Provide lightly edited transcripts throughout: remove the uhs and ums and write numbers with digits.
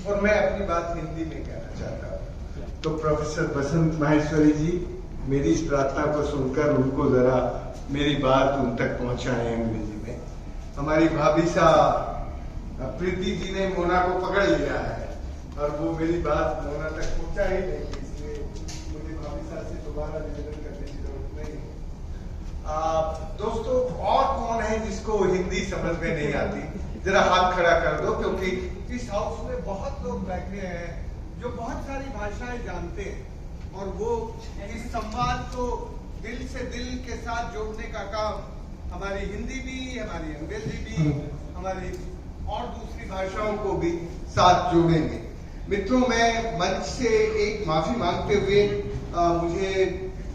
और मैं अपनी बात हिंदी में कहना चाहता हूँ। तो प्रोफेसर बसंत माहेश्वरी जी, मेरी इस प्रार्थना को सुनकर उनको जरा मेरी बात उन तक पहुंचाएं अंग्रेजी में। हमारी भाभी साहब प्रीति जी ने मोना को पकड़ लिया है और वो मेरी बात मोना तक पहुंचा ही नहीं, इसलिए मुझे भाभी साहब से दोबारा निवेदन करने की जरूरत नहीं। दोस्तों, और कौन है जिसको हिंदी समझ में नहीं आती? जरा हाथ खड़ा कर दो, क्योंकि इस हाउस में बहुत लोग बैठे हैं जो बहुत सारी भाषाएं जानते हैं और वो इस संवाद को दिल से दिल के साथ जोड़ने का काम हमारी हिंदी भी, हमारी अंग्रेजी भी, हमारी और दूसरी भाषाओं को भी साथ जोड़ेंगे। मित्रों, मैं मंच से एक माफी मांगते हुए मुझे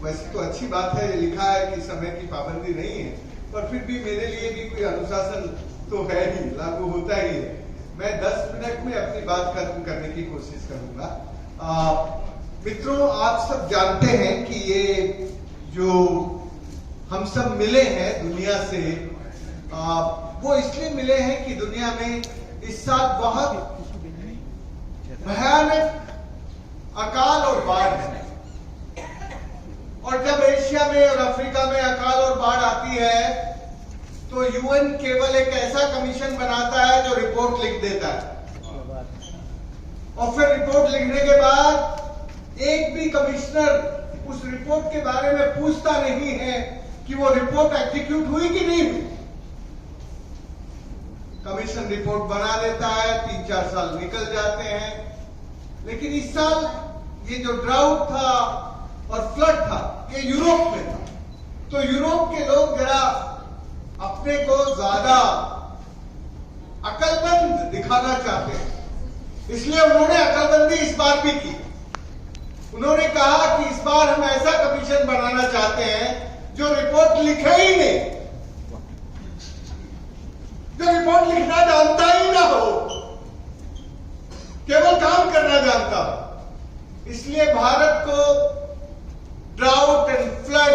वैसे तो अच्छी बात है, लिखा है कि समय की पाबंदी नहीं है, पर फिर भी मेरे लिए भी कोई अनुशासन तो है ही, लागू होता ही है। मैं 10 मिनट में अपनी बात खत्म करने की कोशिश करूंगा। मित्रों, आप सब जानते हैं कि ये जो हम सब मिले हैं दुनिया से, वो इसलिए मिले हैं कि दुनिया में इस साल बहुत भयानक अकाल और बाढ़ है। और जब एशिया में और अफ्रीका में अकाल और बाढ़ आती है तो यूएन केवल एक ऐसा कमीशन बनाता है जो रिपोर्ट लिख देता है, और फिर रिपोर्ट लिखने के बाद एक भी कमिश्नर उस रिपोर्ट के बारे में पूछता नहीं है कि वो रिपोर्ट एग्जीक्यूट हुई कि नहीं हुई। कमीशन रिपोर्ट बना देता है, 3-4 साल निकल जाते हैं। लेकिन इस साल ये जो ड्राउट था और फ्लड था, ये यूरोप में था, तो यूरोप के लोग जरा अपने को ज्यादा अकलमंद दिखाना चाहते हैं, इसलिए उन्होंने अकलमंदी इस बार भी की। उन्होंने कहा कि इस बार हम ऐसा कमीशन बनाना चाहते हैं जो रिपोर्ट लिखे ही नहीं, जो रिपोर्ट लिखना जानता ही ना हो, केवल काम करना जानता हो। इसलिए भारत को drought and flood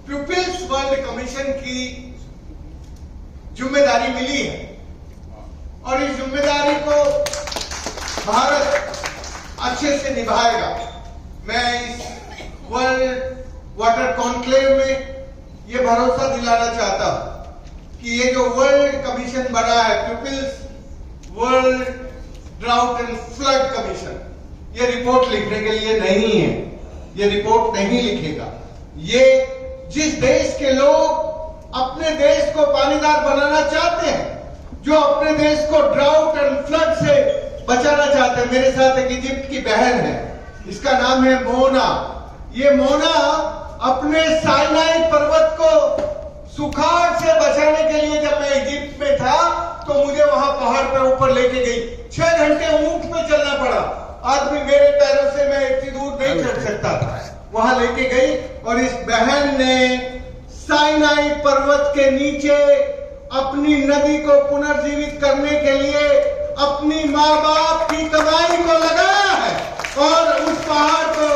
peoples world commission की जिम्मेदारी मिली है, और इस जिम्मेदारी को भारत अच्छे से निभाएगा। मैं इस वर्ल्ड वाटर कॉन्क्लेव में ये भरोसा दिलाना चाहता हूं कि ये जो वर्ल्ड कमीशन बना है, peoples world drought and flood commission, ये रिपोर्ट लिखने के लिए नहीं है, ये रिपोर्ट नहीं लिखेगा। ये जिस देश के लोग अपने देश को पानीदार बनाना चाहते हैं, जो अपने देश को ड्राउट एंड फ्लड से बचाना चाहते हैं। मेरे साथ एक इजिप्ट की बहन है, इसका नाम है मोना। ये मोना अपने साइनाई पर्वत को सुखाड़ से बचाने के लिए, जब मैं इजिप्ट में था तो मुझे वहां पहाड़ पे ऊपर लेके गई। 6 घंटे ऊंट पे चलना पड़ा, आदमी मेरे पैरों से मैं इतनी दूर नहीं चढ़ सकता था, वहां लेके गई। और इस बहन ने साइनाई पर्वत के नीचे अपनी नदी को पुनर्जीवित करने के लिए अपनी माँ बाप की कमाई को लगाया है, और उस पहाड़ को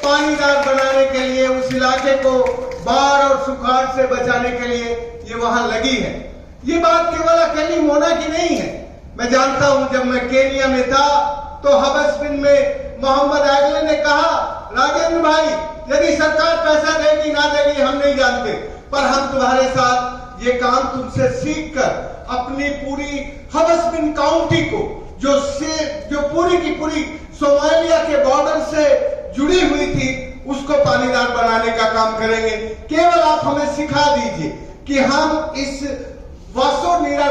पानीदार बनाने के लिए, उस इलाके को बाढ़ और सुखाड़ से बचाने के लिए ये वहां लगी है। ये बात केवल अकेली मोना की नहीं है। मैं जानता हूं, जब मैं केनिया में था तो हबसबिन में मोहम्मद आगले ने कहा, राजेंद्र भाई, यदि सरकार पैसा देगी ना देगी हम नहीं जानते, पर हम तुम्हारे साथ ये काम तुमसे सीख कर अपनी पूरी हबसबिन काउंटी को, जो पूरी की पूरी सोमालिया के बॉर्डर से जुड़ी हुई थी, उसको पानीदार बनाने का काम करेंगे। केवल आप हमें सिखा दीजिए कि हम इस वासोनीरा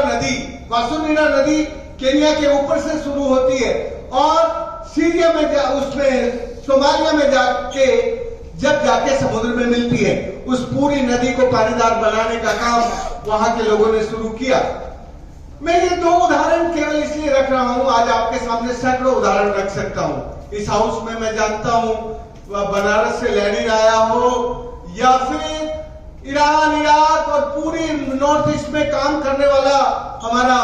नदी केनिया के ऊपर से शुरू होती है और सीरिया में उसमें सोमालिया में जाके समुद्र में मिलती है। उस पूरी नदी को पानीदार बनाने का काम वहां के लोगों ने शुरू किया। मैं ये 2 उदाहरण केवल इसलिए रख रहा हूं, आज आपके सामने सैकड़ों उदाहरण रख सकता हूं। इस हाउस में मैं जानता हूं, बनारस से लेनिन आया हो या फिर ईरान, इराक और पूरी नॉर्थ ईस्ट में काम करने वाला हमारा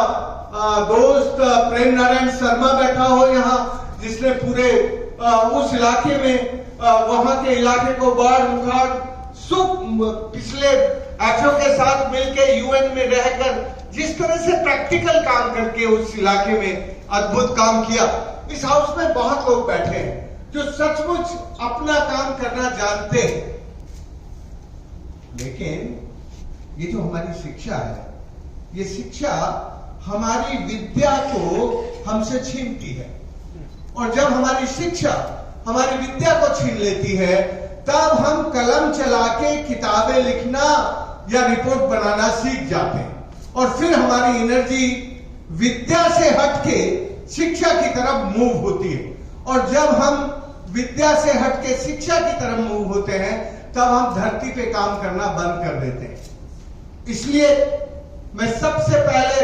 दोस्त प्रेम नारायण शर्मा बैठा हो यहाँ, जिसने पूरे उस इलाके में वहां के इलाके को बाढ़, उखाड़, पिछले एफओ के साथ मिलकर यूएन में रहकर जिस तरह से प्रैक्टिकल काम करके उस इलाके में अद्भुत काम किया। इस हाउस में बहुत लोग बैठे हैं जो सचमुच अपना काम करना जानते हैं, लेकिन ये जो हमारी शिक्षा है, ये शिक्षा हमारी विद्या को हमसे छीनती है। और जब हमारी शिक्षा हमारी विद्या को छीन लेती है, तब हम कलम चला के किताबें लिखना या रिपोर्ट बनाना सीख जाते हैं, और फिर हमारी एनर्जी विद्या से हटके शिक्षा की तरफ मूव होती है। और जब हम विद्या से हटके शिक्षा की तरफ मूव होते हैं, तब हम धरती पे काम करना बंद कर देते हैं। इसलिए मैं सबसे पहले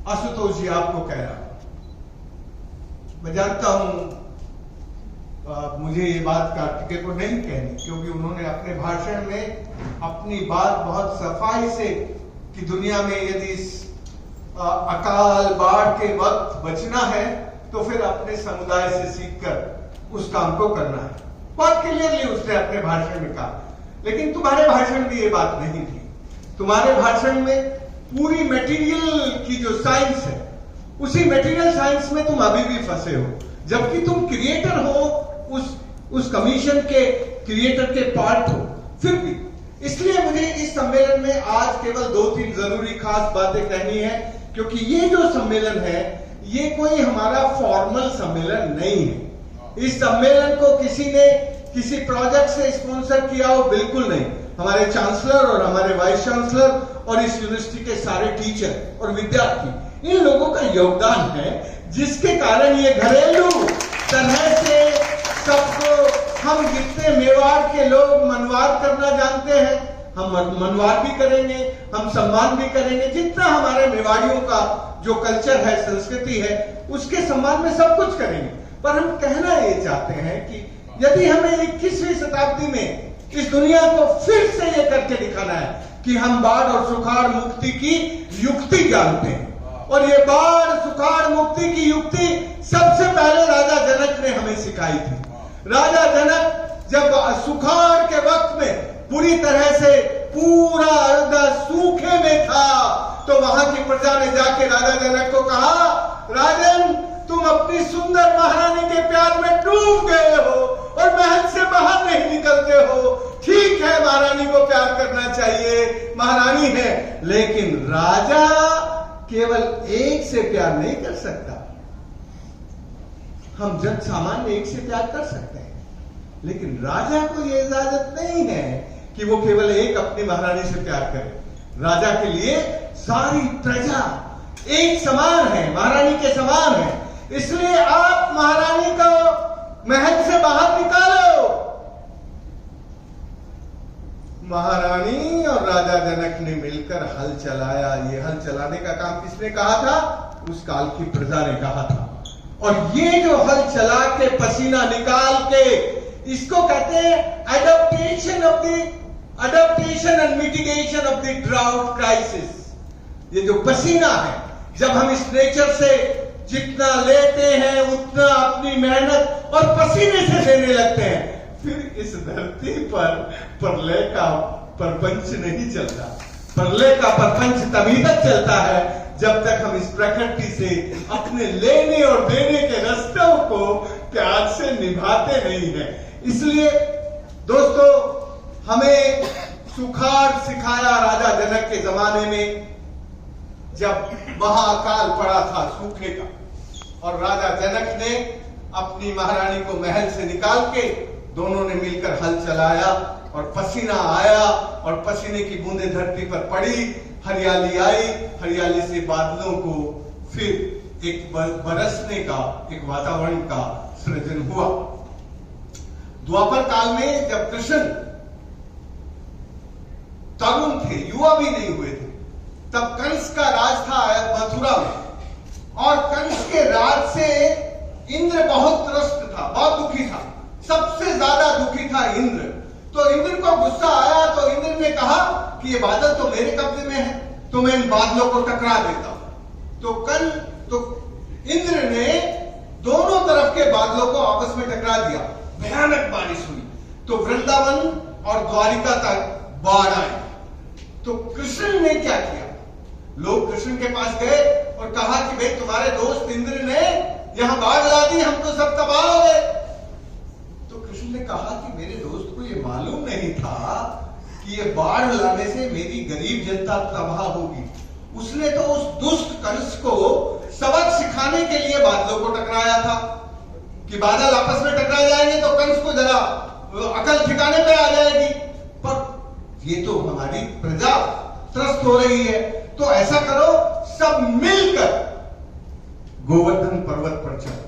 आशुतोष जी आपको कह रहा हूं, मैं जानता हूं मुझे ये बात कार्तिकेय को नहीं कहनी, क्योंकि उन्होंने अपने भाषण में अपनी बात बहुत सफाई से कि दुनिया में यदि अकाल बाढ़ के वक्त बचना है तो फिर अपने समुदाय से सीखकर उस काम को करना है। बहुत क्लियरली उसने अपने भाषण में कहा। लेकिन तुम्हारे भाषण में ये बात नहीं थी। तुम्हारे भाषण में पूरी मटेरियल की जो साइंस है, उसी मटेरियल साइंस में तुम अभी भी फंसे हो, जबकि तुम क्रिएटर हो, उस कमीशन के क्रिएटर के पार्ट हो। फिर भी इसलिए मुझे इस सम्मेलन में आज केवल 2-3 जरूरी खास बातें कहनी है, क्योंकि ये जो सम्मेलन है ये कोई हमारा फॉर्मल सम्मेलन नहीं है। इस सम्मेलन को किसी ने किसी प्रोजेक्ट से स्पॉन्सर किया हो, बिल्कुल नहीं। हमारे चांसलर और हमारे वाइस चांसलर और इस यूनिवर्सिटी के सारे टीचर और विद्यार्थी, इन लोगों का योगदान है, जिसके कारण ये घरेलू तरह से सबको, हम जितने मेवाड़ के लोग मनवार करना जानते हैं, हम मनवार भी करेंगे, हम सम्मान भी करेंगे। जितना हमारे मेवाड़ियों का जो कल्चर है, संस्कृति है, उसके सम्मान में सब कुछ करेंगे। पर हम कहना ये चाहते हैं कि यदि हमें 21वीं शताब्दी में इस दुनिया को फिर से ये करके दिखाना है कि हम बाढ़ और सुखाड़ मुक्ति की युक्ति जानते हैं, और ये बाढ़ सुखाड़ मुक्ति की युक्ति सबसे पहले राजा जनक ने हमें सिखाई थी। राजा जनक जब सुखाड़ के वक्त में पूरी तरह से पूरा अर्धा सूखे में था, तो वहां की प्रजा ने जाके राजा जनक को कहा, राजन तुम अपनी सुंदर महारानी के प्यार में डूब गए हो और महल से बाहर नहीं निकलते हो। ठीक है, महारानी को प्यार करना चाहिए, महारानी है, लेकिन राजा केवल एक से प्यार नहीं कर सकता। हम जन सामान्य एक से प्यार कर सकते हैं, लेकिन राजा को यह इजाजत नहीं है कि वो केवल एक अपनी महारानी से प्यार करे। राजा के लिए सारी प्रजा एक समान है, महारानी के समान है। इसलिए आप महारानी को महल से बाहर निकालो। महारानी और राजा जनक ने मिलकर हल चलाया। ये हल चलाने का काम किसने कहा था? उस काल की प्रजा ने कहा था। और ये जो हल चला के पसीना निकाल के, इसको कहते हैं adaptation and mitigation of the drought crisis. ये जो पसीना है, जब हम इस नेचर से जितना लेते हैं उतना अपनी मेहनत और पसीने से देने लगते हैं, फिर इस धरती पर प्रलय का प्रपंच नहीं चलता। प्रलय का प्रपंच तभी तक चलता है जब तक हम इस प्रकृति से अपने लेने और देने के रास्तों को प्यार से निभाते नहीं हैं। इसलिए दोस्तों, हमें सुखाड़ सिखाया राजा जनक के जमाने में, जब महाकाल पड़ा था सूखे का, और राजा जनक ने अपनी महारानी को महल से निकाल के दोनों ने मिलकर हल चलाया और पसीना आया और पसीने की बूंदें धरती पर पड़ी, हरियाली आई, हरियाली से बादलों को फिर एक बरसने का, एक वातावरण का सृजन हुआ। द्वापर काल में जब कृष्ण तरुण थे, युवा भी नहीं हुए थे, तब कंस का राज था मथुरा में, और कंस के राज से इंद्र बहुत त्रस्त था, बहुत दुखी था। सबसे ज्यादा दुखी था इंद्र। तो इंद्र को गुस्सा आया, तो इंद्र ने कहा कि ये बादल तो मेरे कब्जे में है, तो मैं इन बादलों को टकरा देता हूं। तो इंद्र ने दोनों तरफ के बादलों को आपस में टकरा दिया, भयानक बारिश हुई। तो वृंदावन और द्वारिका तक बाढ़ आई। तो कृष्ण ने क्या किया? लोग कृष्ण के पास गए और कहा कि भाई तुम्हारे दोस्त इंद्र ने यहां बाढ़ ला दी, हम तो सब तबाह हो गए। तो कृष्ण ने कहा कि मेरे दोस्त को ये मालूम नहीं था कि ये बाढ़ लाने से मेरी गरीब जनता तबाह होगी। उसने तो उस दुष्ट कंस को सबक सिखाने के लिए बादलों को टकराया था कि बादल आपस में टकरा जाएंगे तो कंस को जरा अकल ठिकाने पे आ जाएगी। पर ये तो हमारी प्रजा त्रस्त हो रही है, तो ऐसा करो सब मिलकर गोवर्धन पर्वत पर चलो।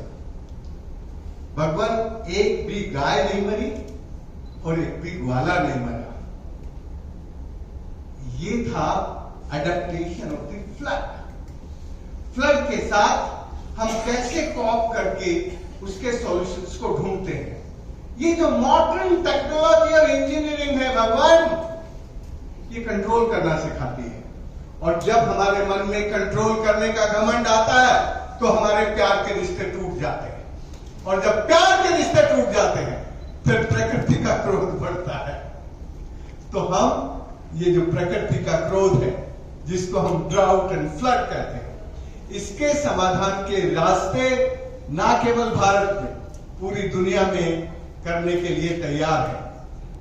भगवान, एक भी गाय नहीं मरी और एक भी ग्वाला नहीं मरा। ये था adaptation of the flood. Flood के साथ हम कैसे कॉप करके उसके सॉल्यूशंस को ढूंढते हैं। ये जो मॉडर्न टेक्नोलॉजी और इंजीनियरिंग है भगवान, ये कंट्रोल करना सिखाती है। और जब हमारे मन में कंट्रोल करने का घमंड आता है तो हमारे प्यार के रिश्ते टूट जाते हैं, और जब प्यार के रिश्ते टूट जाते हैं फिर प्रकृति का क्रोध बढ़ता है। तो हम ये जो प्रकृति का क्रोध है, जिसको हम ड्राउट एंड फ्लड कहते हैं, इसके समाधान के रास्ते ना केवल भारत में, पूरी दुनिया में करने के लिए तैयार है।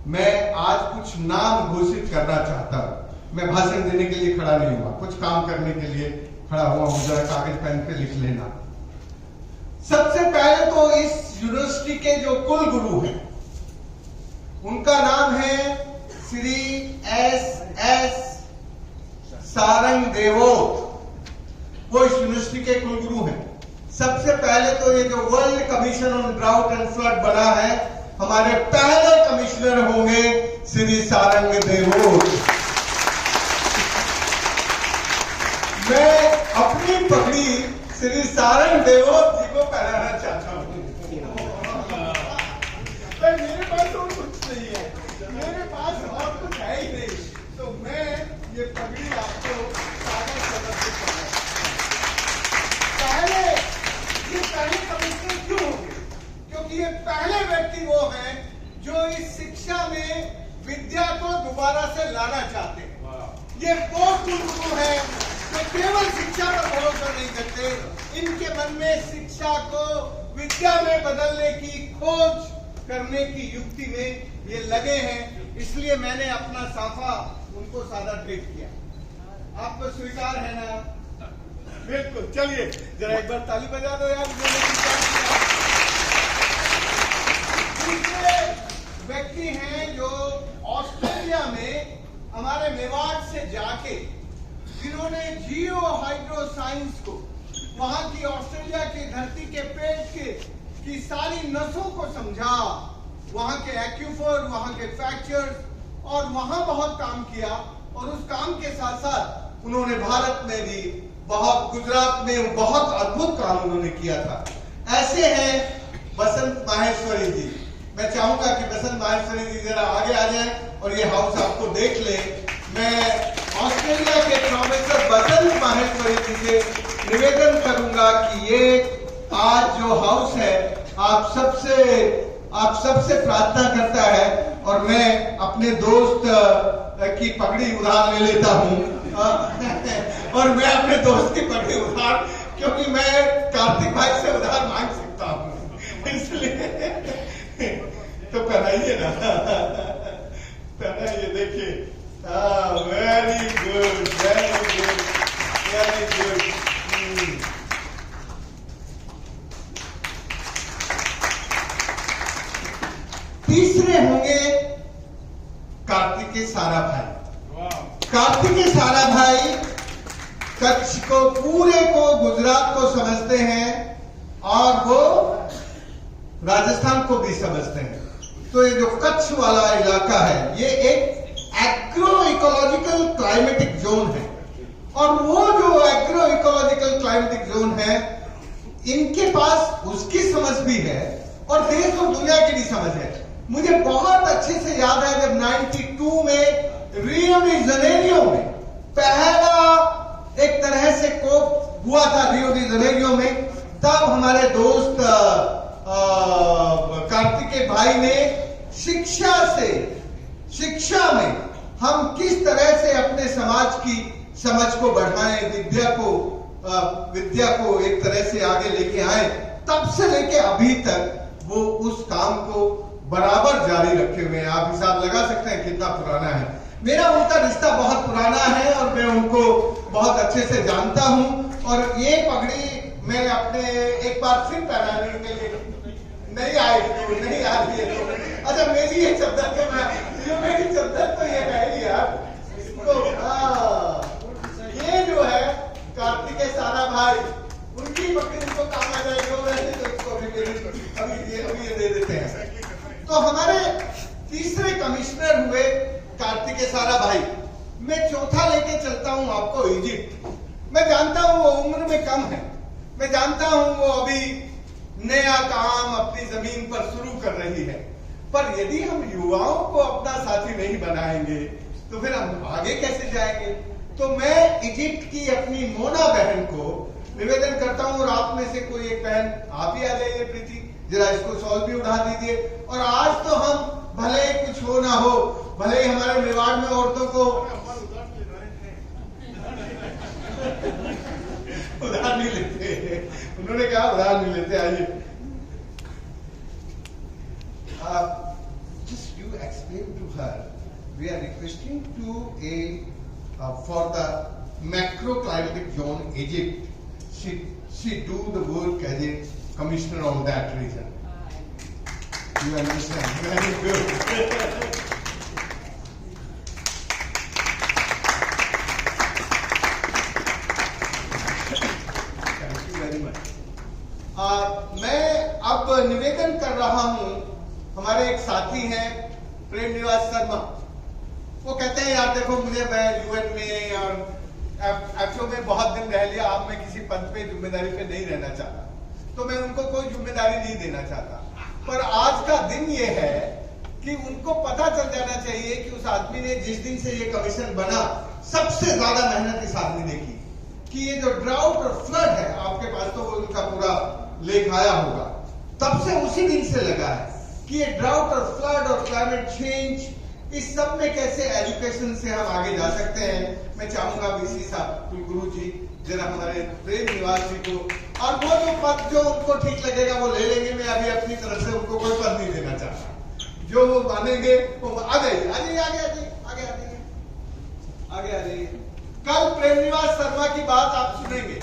मैं आज कुछ नाम घोषित करना चाहता हूं। मैं भाषण देने के लिए खड़ा नहीं हुआ, कुछ काम करने के लिए खड़ा हुआ हूं। जरा कागज पेन पे लिख लेना। सबसे पहले तो इस यूनिवर्सिटी के जो कुल गुरु हैं, उनका नाम है श्री एस सारंग देवोत। वो इस यूनिवर्सिटी के कुल गुरु हैं। सबसे पहले तो ये जो world commission on drought and flood बना है, हमारे पहले कमिश्नर होंगे श्री सारंग देवोत। मैं अपनी पगड़ी श्री सारंग देवोत जी को पहनाना चाहता हूं। मेरे पास और कुछ नहीं है, मेरे पास और कुछ है ही नहीं, तो मैं ये पगड़ी आपको सादा समर्पित करना चाहता हूं। ये पहले कमिश्नर क्यों होंगे? क्योंकि ये पहले व्यक्ति वो हैं जो इस शिक्षा में विद्या को दोबारा से लाना चाहते हैं। ये वो गुरु हैं जो केवल शिक्षा पर भरोसा नहीं करते, इनके मन में शिक्षा को विद्या में बदलने की खोज करने की युक्ति में ये लगे हैं। इसलिए मैंने अपना साफा उनको सादा भेंट किया। आपको स्वीकार है ना? बिल्कुल। चलिए जरा एक बार ताली बजा दो यार। दूसरे व्यक्ति हैं जो ऑस्ट्रेलिया में हमारे मेवाड़ से जाके, जिन्होंने जियो हाइड्रो साइंस को, वहां की ऑस्ट्रेलिया की धरती के पेट की सारी नसों को समझा, वहां के एक्यूफर, वहां के फ्रैक्चर्स, और वहां बहुत काम किया। और उस काम के साथ साथ उन्होंने भारत में भी बहुत, गुजरात में बहुत अद्भुत काम उन्होंने किया था। ऐसे हैं बसंत माहेश्वरी जी। मैं चाहूंगा कि बसंत माहेश्वरी जी जरा आगे आ जाए और ये हाउस आपको देख ले। मैं ऑस्ट्रेलिया के प्रोफेसर बसंत माहेश्वरी जी से निवेदन करूंगा कि ये आज जो हाउस है आप सबसे प्रार्थना करता है, और मैं अपने दोस्त की पगड़ी उधार ले लेता हूं। और मैं अपने दोस्त की पगड़ी उधार, क्योंकि मैं कार्तिक भाई से उधार मांग सकता हूं, इसलिए तो पहनाइए ना, पहनाइए। देखिए, very good, very good, very good. तीसरे होंगे कार्तिकेय सारा भाई। कार्तिकेय सारा भाई कच्छ को, पूरे को, गुजरात को समझते हैं और वो राजस्थान को भी समझते हैं। तो ये जो कच्छ वाला इलाका है, ये एक एग्रो इकोलॉजिकल क्लाइमेटिक जोन है। और वो जो एग्रो इकोलॉजिकल क्लाइमेटिक जोन है, इनके पास उसकी समझ भी है और देश और दुनिया की भी समझ है। मुझे बहुत अच्छे से याद है जब 92 में रियो डी जनेरियो में पहला एक तरह से कोप हुआ था रियो डी जनेरियो में, तब हमारे दोस्त कार्तिकेय भाई ने शिक्षा से शिक्षा में हम किस तरह से अपने समाज की समझ को बढ़ाएं, विद्या को एक तरह से आगे लेके आए, तब से लेके अभी तक वो उस काम को बराबर जारी रखे हुए हैं। आप हिसाब लगा सकते हैं कितना पुराना है। मेरा उनका रिश्ता बहुत पुराना है और मैं उनको बहुत अच्छे से जानता हूं। और ये पगड़ी मैं अपने एक बार फिर पहनाने के लिए नहीं आ रही है तो अच्छा मेरी ये चद्दर तो मेरी चद्दर तो ये है ही यार इसको। ये जो है कार्तिकेय सारा भाई, उनकी पगड़ी उनको काम आ जाएगी तो उसको अभी ये दे देते हैं। तो हमारे तीसरे कमिश्नर हुए कार्तिकेय सारा भाई। मैं चौथा लेके चलता हूं आपको इजिप्ट। मैं जानता हूं वो उम्र में कम है, मैं जानता हूं वो अभी नया काम अपनी जमीन पर शुरू कर रही है, पर यदि हम युवाओं को अपना साथी नहीं बनाएंगे तो फिर हम आगे कैसे जाएंगे। तो मैं इजिप्ट की अपनी मोना बहन को निवेदन करता हूं, और आप में से कोई एक बहन आप ही आ जाइए प्रीति, जरा इसको शॉल भी उठा दीजिए। और आज तो हम भले कुछ हो ना हो, भले ही हमारे मेवाड़ में औरतों को उधार नहीं लेते, उन्होंने कहा उधार नहीं लेते। आइए just you explain to her we are requesting to for the macro climatic zone Egypt, she do the work as a commissioner on that region. You understand? Very good. मैं अब निवेदन कर रहा हूं, हमारे एक साथी हैं प्रेम निवास शर्मा। वो कहते हैं यार देखो मुझे, मैं यूएन में और एफओ में बहुत दिन रह लिया, अब मैं किसी पद पे जिम्मेदारी पे नहीं रहना चाहता, तो मैं उनको कोई जिम्मेदारी नहीं देना चाहता। पर आज का दिन ये है कि उनको पता चल जाना चाहिए कि उस आदमी ने जिस दिन से ये कमीशन बना, सबसे ज्यादा मेहनत इस आदमी ने की। कि ये जो ड्राउट और फ्लड है, आपके पास तो वो उनका पूरा लेख आया होगा, तब से उसी दिन से लगा है कि ये ड्राउट और फ्लड और क्लाइमेट चेंज, इस सब में कैसे एजुकेशन से हम आगे जा सकते हैं। मैं चाहूंगा बीसी साहब कुलगुरु जी जरा हमारे प्रेम निवास जी को, और वो जो पद जो उनको ठीक लगेगा वो ले लेंगे। मैं अभी अपनी तरफ से उनको कोई पद नहीं देना चाहता, जो वो मानेंगे वो आ जाइए, आगे आ जाइए। कल प्रेम निवास शर्मा की बात आप सुनेंगे।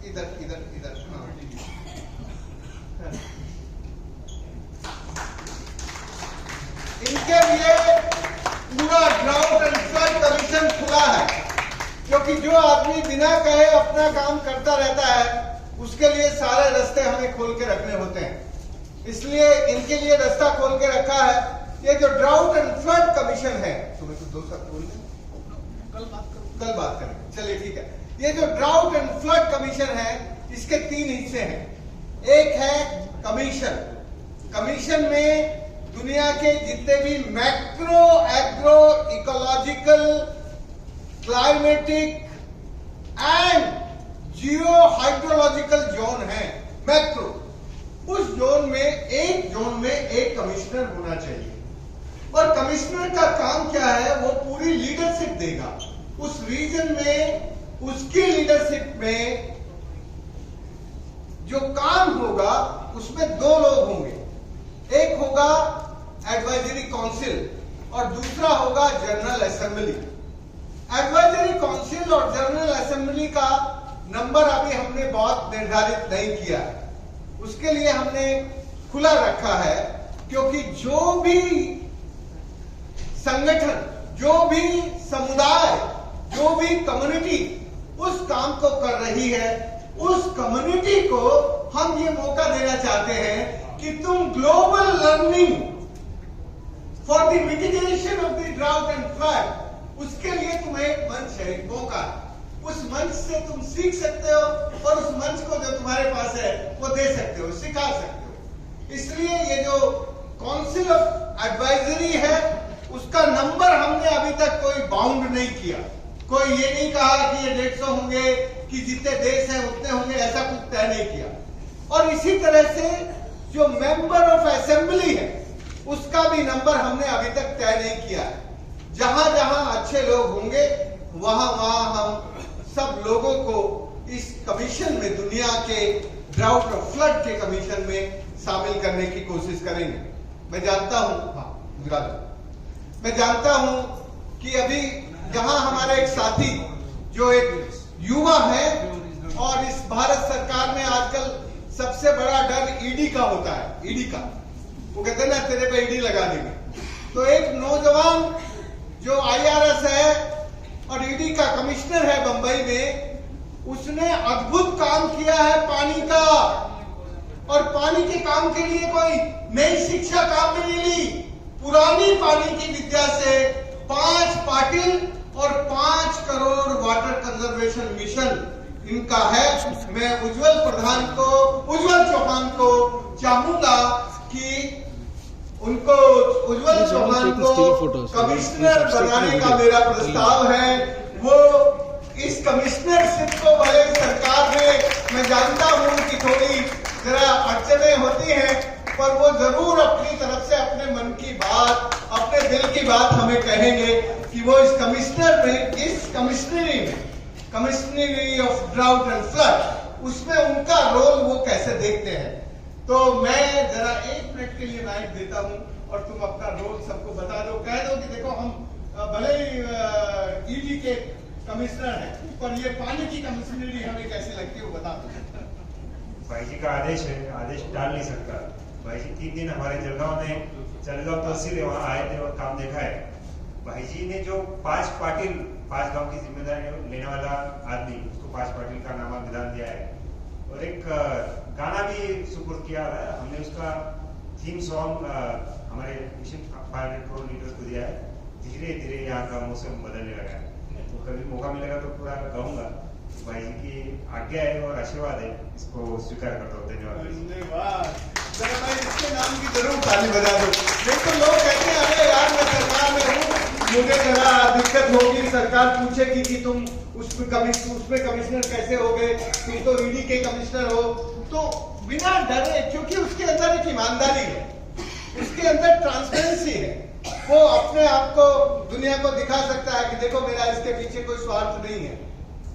इधर इनके लिए पूरा ड्राउट एंड फ्लड कमीशन खुला है, क्योंकि जो आदमी बिना कहे अपना काम करता रहता है उसके लिए सारे रास्ते हमें खोल के रखने होते हैं। इसलिए इनके लिए रास्ता खोल के रखा है। ये जो ड्राउट एंड फ्लड कमीशन है, तुम्हें कुछ दो शब्द बोल दें, कल बात करेंगे, चलिए ठीक है। ये जो ड्राउट एंड फ्लड कमीशन है, इसके 3 हिस्से हैं। एक है कमीशन में दुनिया के जितने भी macro agro ecological climatic and Jio hydrological zone है, मैक्रो, उस जोन में एक कमिश्नर होना चाहिए। और कमिश्नर का काम क्या है, वो पूरी लीडरशिप देगा उस रीजन में। उसकी लीडरशिप में जो काम होगा उसमें 2 लोग होंगे, एक होगा एडवाइजरी काउंसिल और दूसरा होगा जनरल असेंबली। एडवाइजरी काउंसिल और जनरल असेंबली का नंबर अभी हमने बहुत निर्धारित नहीं किया है, उसके लिए हमने खुला रखा है, क्योंकि जो भी संगठन, जो भी समुदाय, जो भी कम्युनिटी उस काम को कर रही है, उस कम्युनिटी को हम ये मौका देना चाहते हैं कि तुम global learning for the mitigation of the drought and flood, उसके लिए तुम्हें एक मंच है, एक मौका। उस मंच से तुम सीख सकते हो और उस मंच को जो तुम्हारे पास है वो दे सकते हो, सिखा सकते हो। इसलिए ये जो काउंसिल ऑफ एडवाइजरी है, उसका नंबर हमने अभी तक कोई बाउंड नहीं किया। कोई ये नहीं कहा कि ये 150 होंगे, कि जितने देश हैं उतने होंगे, ऐसा कुछ तय नहीं किया। और इसी तरह से जो मेंबर ऑफ असेंबली है, उसका भी नंबर हमने अभी तक तय नहीं किया है। जहां जहां अच्छे लोग होंगे वहां वहां हम सब लोगों को इस कमीशन में, दुनिया के ड्राउट और फ्लड के कमीशन में शामिल करने की कोशिश करेंगे। मैं जानता हूं, गुजरात, मैं जानता हूं कि अभी यहाँ हमारे एक साथी जो एक युवा है, और इस भारत सरकार में आजकल सबसे बड़ा डर ईडी का होता है। ईडी का, वो कहते हैं ना तेरे पे ईडी लगा देंगे। तो एक नौजवान जो आईआरएस है और ईडी का कमिश्नर है बंबई में, उसने अद्भुत काम किया है पानी का। और पानी के काम के लिए कोई नई शिक्षा काम में नहीं ली, पुरानी पानी की विद्या से 5 पाटिल और 5 करोड़ वाटर कंजर्वेशन मिशन इनका है। मैं उज्जवल चौहान को चाहूंगा कि उनको, उज्जवल चौहान को कमिश्नर बनाने का मेरा प्रस्ताव है। वो इस कमिश्नरशिप को भले सरकार में, मैं जानता हूं कि थोड़ी जरा अड़चने होती हैं, पर वो जरूर अपनी तरफ से अपने मन की बात, अपने दिल की बात हमें कहेंगे कि वो इस कमिश्नर में, इस कमिश्नरी में, कमिश्नरी ऑफ ड्राउट एंड फ्लड, उसमें उनका रोल वो कैसे देखते हैं। तो मैं जरा 1 मिनट के लिए माइक देता हूं और तुम अपना रोल सबको बता दो, कह दो कि देखो हम भले ही ईडी के कमिश्नर हैं, पर ये पानी की कमिश्नरी हमें कैसे लगती है वो बता दो। भाई जी का आदेश है, आदेश टाल नहीं सकता। भाई जी 3 दिन हमारे जलगांव तहसील है, वहाँ आए थे और काम देखा है। भाई जी ने जो 5 पाटिल, 5 गांव की जिम्मेदारी लेने वाला आदमी, उसको 5 पाटिल का नामांकन दिया है और एक गाना भी सुपुर्द किया है। हमने उसका थीम सॉन्ग हमारे मिशन 500 करोड़ लीटर्स को दिया है। धीरे धीरे यहाँ का मौसम बदलने लगा है, तो कभी मौका मिलेगा तो पूरा गाऊंगा। भाई जी की आज्ञा है और आशीर्वाद है, इसको स्वीकार करता हूँ। धन्यवाद। जरा मैं इसके नाम की जरूर ताली बजा दूं। नहीं तो लोग कहते हैं अरे यार मैं सरकार में हूँ, मुझे जरा दिक्कत होगी, सरकार पूछेगी कि तुम उसमें कमिश्नर कैसे हो गए, तुम तो ईडी के कमिश्नर हो। तो बिना डरे, क्योंकि उसके अंदर एक ईमानदारी है, उसके अंदर ट्रांसपेरेंसी है, वो अपने आप को दुनिया को दिखा सकता है कि देखो मेरा इसके पीछे कोई स्वार्थ नहीं है,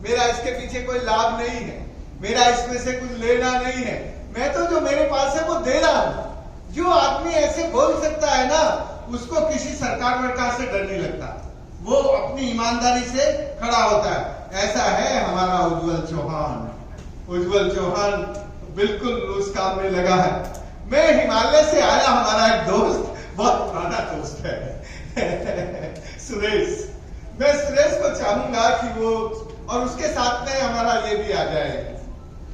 मेरा इसके पीछे कोई लाभ नहीं है, मेरा इसमें से कुछ लेना नहीं है, मैं तो जो मेरे पास है वो दे रहा हूं। जो आदमी ऐसे बोल सकता है ना, उसको किसी सरकार से डर नहीं लगता, वो अपनी ईमानदारी से खड़ा होता है। ऐसा है हमारा उज्जवल चौहान। उज्जवल चौहान बिल्कुल उस काम में लगा है। मैं हिमालय से आया, हमारा एक दोस्त, बहुत पुराना दोस्त है सुरेश। मैं सुरेश को चाहूंगा कि वो, और उसके साथ में हमारा ये भी आ जाए,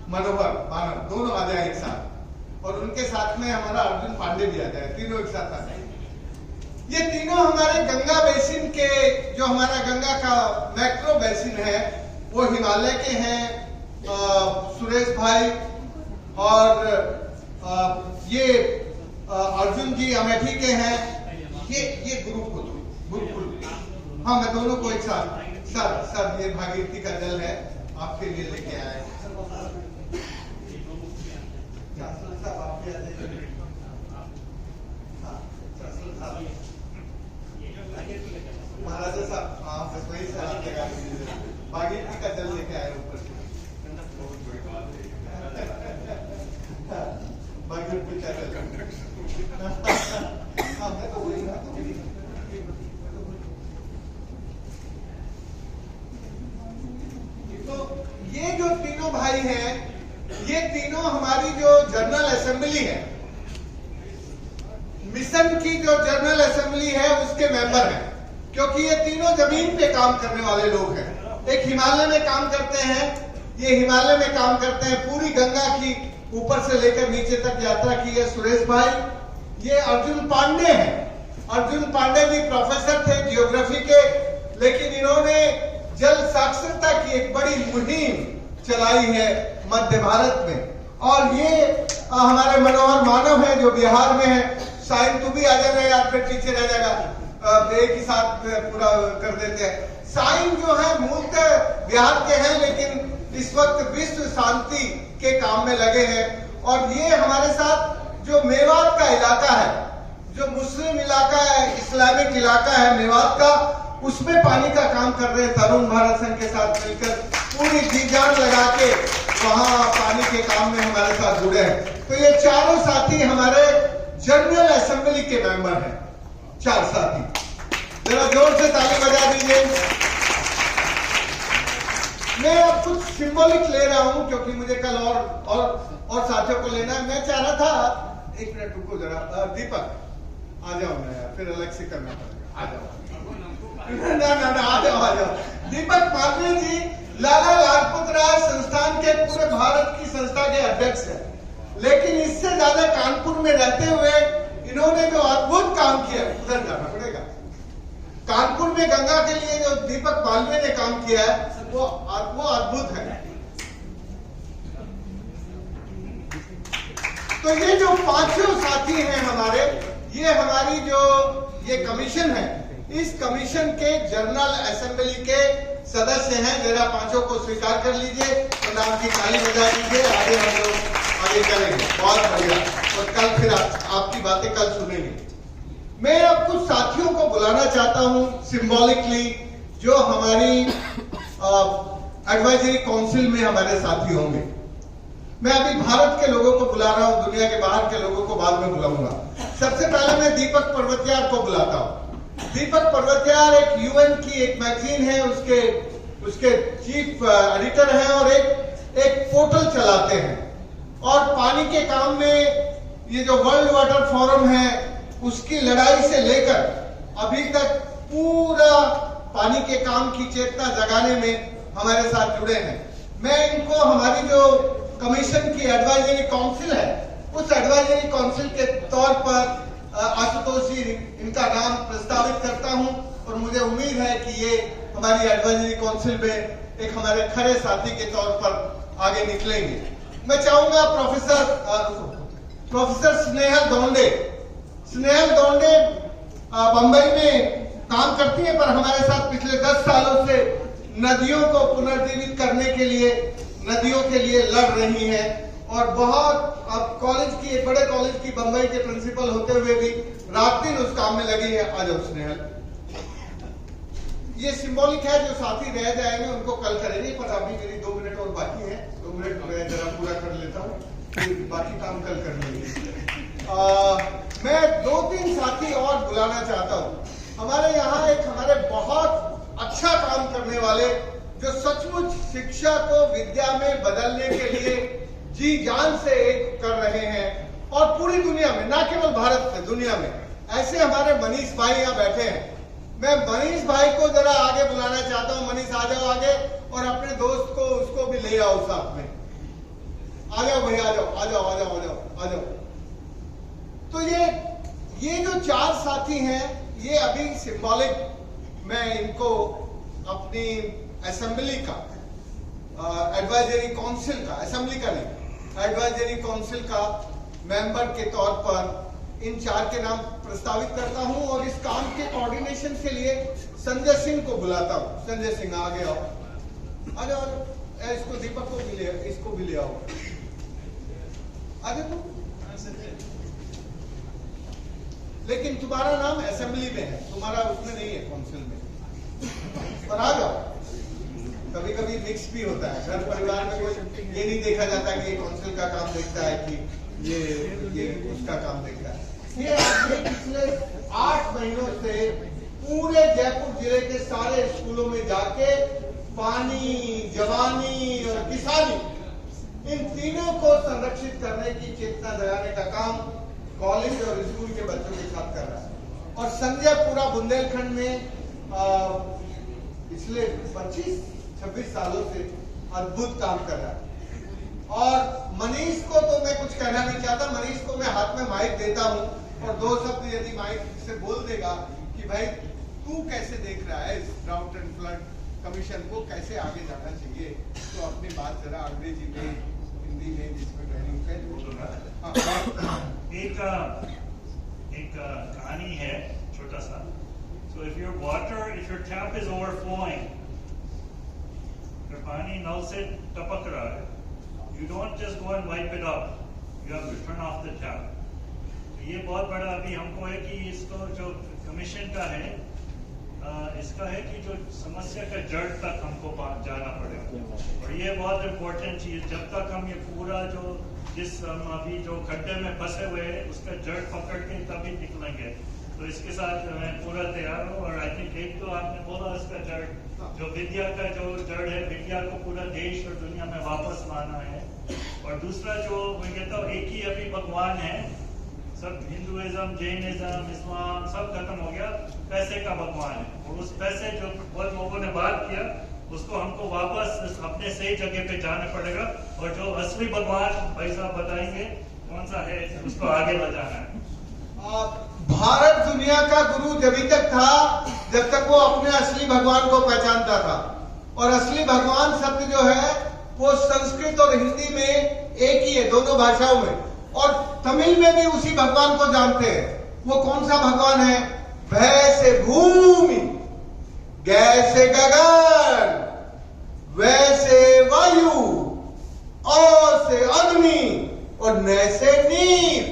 मनोहर, मानव, दोनों आ जाए एक साथ, और उनके साथ में हमारा अर्जुन पांडे भी आ जाए, तीनों एक साथ आ जाए। ये तीनों हमारे गंगा बेसिन के, जो हमारा गंगा का मैक्रो बेसिन है, वो हिमालय के हैं। सुरेश भाई और ये अर्जुन जी अमेठी के हैं। ये ग्रुप को ग्रुप, हाँ मैं दोनों को एक साथ। सर ये भागीरथी का जल है, आपके लिए लेके आए। महाराजा साहब, हाँ बस वही सर आप लगा दीजिए, भागीरथी का जल लेके आए ऊपर से। भागीरथी का जल, हाँ मैं तो वही ना। तो ये जो तीनों भाई हैं, ये तीनों हमारी जो जनरल असेंबली है, मिशन की जो जनरल असेंबली है, उसके मेंबर हैं। क्योंकि ये तीनों जमीन पे काम करने वाले लोग हैं। एक हिमालय में काम करते हैं, ये हिमालय में काम करते हैं, पूरी गंगा की ऊपर से लेकर नीचे तक यात्रा की है सुरेश भाई। ये अर्जुन पांडे हैं। अर्जुन पांडे भी प्रोफेसर थे जियोग्राफी के, लेकिन इन्होंने जल साक्षरता की एक बड़ी मुहिम चलाई है मध्य भारत में। और ये हमारे मनोहर मानव है जो बिहार में है। साइन तू भी आ जाना यार, फिर पीछे रह जाएगा, एक ही साथ पूरा कर देते हैं। साइन जो है मूलतः बिहार के हैं, लेकिन इस वक्त विश्व शांति के काम में लगे हैं। और ये हमारे साथ जो मेवात का इलाका है, जो मुस्लिम इलाका है, इस्लामिक इलाका है मेवात का, उसमें पानी का काम कर रहे हैं तरुण भारत संघ के साथ मिलकर, पूरी जी जान लगा के वहां पानी के काम में हमारे साथ जुड़े हैं। तो ये चारों साथी हमारे जनरल असेंबली के मेंबर हैं, 4 साथी। जरा जोर से ताली बजा दीजिए। मैं अब कुछ सिंबॉलिक ले रहा हूं क्योंकि मुझे कल और साथियों को लेना है। मैं चाह रहा था, 1 मिनट रुको जरा, दीपक आ जाओ ना यार, फिर अलग से करना पड़ेगा। आ जाओ ना आ जाओ। दीपक मालवीय जी लाला लाजपत राय संस्थान के पूरे भारत की संस्था के अध्यक्ष हैं, लेकिन इससे ज्यादा कानपुर में रहते हुए इन्होंने जो अद्भुत काम किया, उधर जाना पड़ेगा। कानपुर में गंगा के लिए जो दीपक मालवीय ने काम किया है वो अद्भुत है। तो ये जो 5 साथी हैं हमारे, ये हमारी जो ये कमीशन है, इस कमीशन के जनरल असेंबली के सदस्य हैं। जरा 5 को स्वीकार कर लीजिए, प्रणाम की ताली बजा दीजिए। आगे हम लोग आगे करेंगे, बहुत बढ़िया। और कल फिर आपकी बातें कल सुनेंगे। मैं अब कुछ साथियों को बुलाना चाहता हूं सिंबॉलिकली, जो हमारी एडवाइजरी काउंसिल में हमारे साथी होंगे। मैं अभी भारत के लोगों को बुला रहा हूं, दुनिया के बाहर के लोगों को बाद में बुलाऊंगा। सबसे पहले मैं दीपक पर्वतियार को बुलाता हूं। दीपक पर्वतियार एक यूएन की एक मैगजीन है, उसके चीफ एडिटर हैं और एक पोर्टल चलाते हैं। और पानी के काम में ये जो वर्ल्ड वाटर फोरम है, उसकी लड़ाई से लेकर अभी तक पूरा पानी के काम की चेतना जगाने में हमारे साथ जुड़े हैं। मैं इनको हमारी जो कमीशन की एडवाइजरी काउंसिल है, उस एडवाइजरी काउंसिल के तौर पर आशुतोष जी इनका नाम प्रस्तावित करता हूं और मुझे उम्मीद है कि ये हमारी एडवाइजरी काउंसिल में एक हमारे खरे साथी के तौर पर आगे निकलेंगे। मैं चाहूंगा प्रोफेसर स्नेहल दोंडे। स्नेहल दोंडे बंबई में काम करती है, पर हमारे साथ पिछले 10 सालों से नदियों को पुनर्जीवित करने के लिए, नदियों के लिए लड़ रही हैं और बहुत अब कॉलेज की, एक बड़े कॉलेज की बंबई के प्रिंसिपल होते हुए भी रात दिन उस काम में लगी है। आ जाओ स्नेहल। ये सिंबॉलिक है, जो साथी रह जाएंगे उनको कल करेंगे, पर अभी मेरी 2 मिनट और बाकी है। 2 मिनट मैं जरा पूरा कर लेता हूँ, फिर बाकी काम कल कर लेंगे। मैं 2-3 साथी और बुलाना चाहता हूँ। हमारे यहाँ एक हमारे बहुत अच्छा काम करने वाले, जो सचमुच शिक्षा को विद्या में बदलने के लिए जी जान से एक कर रहे हैं, और पूरी दुनिया में, ना केवल भारत में, दुनिया में ऐसे हमारे मनीष भाई यहाँ बैठे हैं। मैं मनीष भाई को जरा आगे बुलाना चाहता हूँ। मनीष आ जाओ आगे, और अपने दोस्त को, उसको भी ले आओ साथ में। आ जाओ भैया, आ जाओ आ जाओ आ जाओ आ जाओ आ जाओ। तो ये जो 4 साथी हैं, ये अभी सिंबॉलिक, मैं इनको अपनी असेंबली का, एडवाइजरी काउंसिल का, असेंबली का नहीं, एडवाइजरी काउंसिल का मेंबर के तौर पर इन 4 के नाम प्रस्तावित करता हूं। और इस काम के कोऑर्डिनेशन के लिए संजय सिंह को बुलाता हूं। संजय सिंह आगे आओ, आ जाओ। इसको, दीपक को भी ले, इसको भी ले आओ। आगे तुम, लेकिन तुम्हारा नाम असेंबली में है, तुम्हारा उसमें नहीं है, काउंसिल में। पर आ जाओ। कभी कभी मिक्स भी होता है, घर परिवार में कोई ये नहीं देखा जाता कि ये काउंसिल का काम देखता है कि ये उसका काम देखता है। ये पिछले 8 महीनों से पूरे जयपुर जिले के सारे स्कूलों में जाके पानी, जवानी और किसानी, इन तीनों को संरक्षित करने की चेतना जगाने का काम कॉलेज और स्कूल के बच्चों के साथ कर रहा है। और संजय पूरा बुंदेलखंड में पिछले 25-26 सालों से अद्भुत काम कर रहा है। और मनीष को तो मैं कुछ कहना नहीं चाहता। मनीष को मैं हाथ में माइक देता हूं, और 2 शब्द यदि माइक से बोल देगा कि भाई तू कैसे देख रहा है इस ड्राउट एंड फ्लड कमीशन को, कैसे आगे जाना चाहिए, तो अपनी बात जरा अंग्रेजी में, हिंदी में, जिसमें ट्रेनिंग है। एक कहानी है छोटा सा। So if your tap is overflowing, अगर पानी नल से टपक रहा है, you don't just go and wipe it up. You have to turn off the tap. ये बहुत बड़ा अभी हमको है कि इसको जो कमीशन का है इसका है कि जो समस्या का जड़ तक हमको जाना पड़ेगा और ये बहुत इम्पोर्टेंट चीज। जब तक हम ये पूरा जो जिस हम अभी जो खड्डे में फंसे हुए हैं उसका जड़ पकड़ के तभी निकलेंगे। तो इसके साथ मैं पूरा तैयार हूँ। और आई थिंक एक तो आपने बोला इसका जड़ जो विद्या का जो जड़ है, विद्या को पूरा देश और दुनिया में वापस लाना है। और दूसरा जो मैं कहता हूँ एक ही अभी भगवान है, सब हिंदुइज्म, जैनिज्म, इस्लाम सब खत्म हो गया, पैसे का भगवान है। और उस पैसे जो बहुत लोगों ने बात किया उसको हमको वापस अपने सही जगह पे जाना पड़ेगा। और जो असली भगवान भाई साहब बताएंगे कौन सा है, उसको आगे ले जाना है। भारत दुनिया का गुरु जब तक था जब तक वो अपने असली भगवान को पहचानता था। और असली भगवान शब्द जो है वो संस्कृत और हिंदी में एक ही है, दोनों भाषाओं में। और तमिल में भी उसी भगवान को जानते हैं। वो कौन सा भगवान है? भय से भूमि, गै से गगन, वैसे वायु, और से अग्नि और नय से नीर।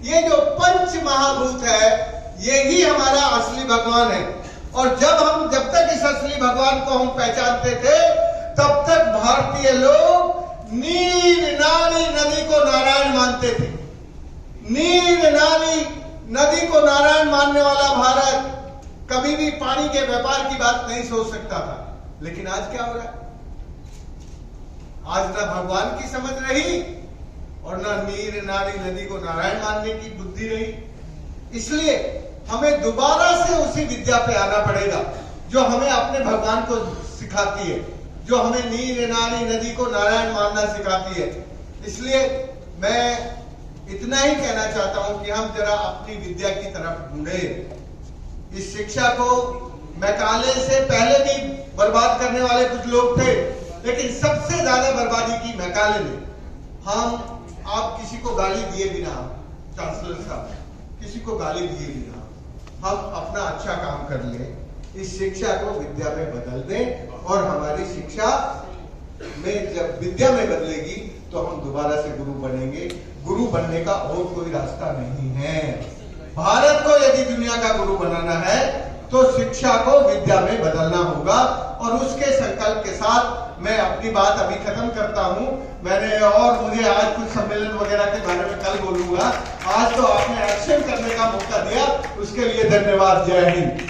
ये जो पंच महाभूत है यही हमारा असली भगवान है। और जब तक इस असली भगवान को हम पहचानते थे तब तक भारतीय लोग नीर नारी नदी को नारायण मानते थे। नीर नारी नदी को नारायण मानने वाला भारत कभी भी पानी के व्यापार की बात नहीं सोच सकता था। लेकिन आज क्या हो रहा है? आज ना भगवान की समझ रही और ना नीर नारी नदी को नारायण मानने की बुद्धि रही। इसलिए हमें दोबारा से उसी विद्या पे आना पड़ेगा जो हमें अपने भगवान को सिखाती है, जो हमें नीर नारी नदी को नारायण मानना सिखाती है। इसलिए मैं इतना ही कहना चाहता हूं कि हम जरा अपनी विद्या की तरफ ढूंढे। इस शिक्षा को मैकाले से पहले भी बर्बाद करने वाले कुछ लोग थे, लेकिन सबसे ज्यादा बर्बादी की मैकाले ने। आप किसी को गाली दिए बिना, चांसलर साहब किसी को गाली दिए बिना हम अपना अच्छा काम कर ले, इस शिक्षा को विद्या में बदल दें। और हमारी शिक्षा में जब विद्या में बदलेगी तो हम दोबारा से गुरु बनेंगे। गुरु बनने का और कोई रास्ता नहीं है। भारत को यदि दुनिया का गुरु बनाना है तो शिक्षा को विद्या में बदलना होगा। और उसके संकल्प के साथ मैं अपनी बात अभी खत्म करता हूं। मुझे आज कुछ सम्मेलन वगैरह के बारे में कल बोलूंगा। आज तो आपने एक्शन करने का मौका दिया, उसके लिए धन्यवाद। जय हिंद।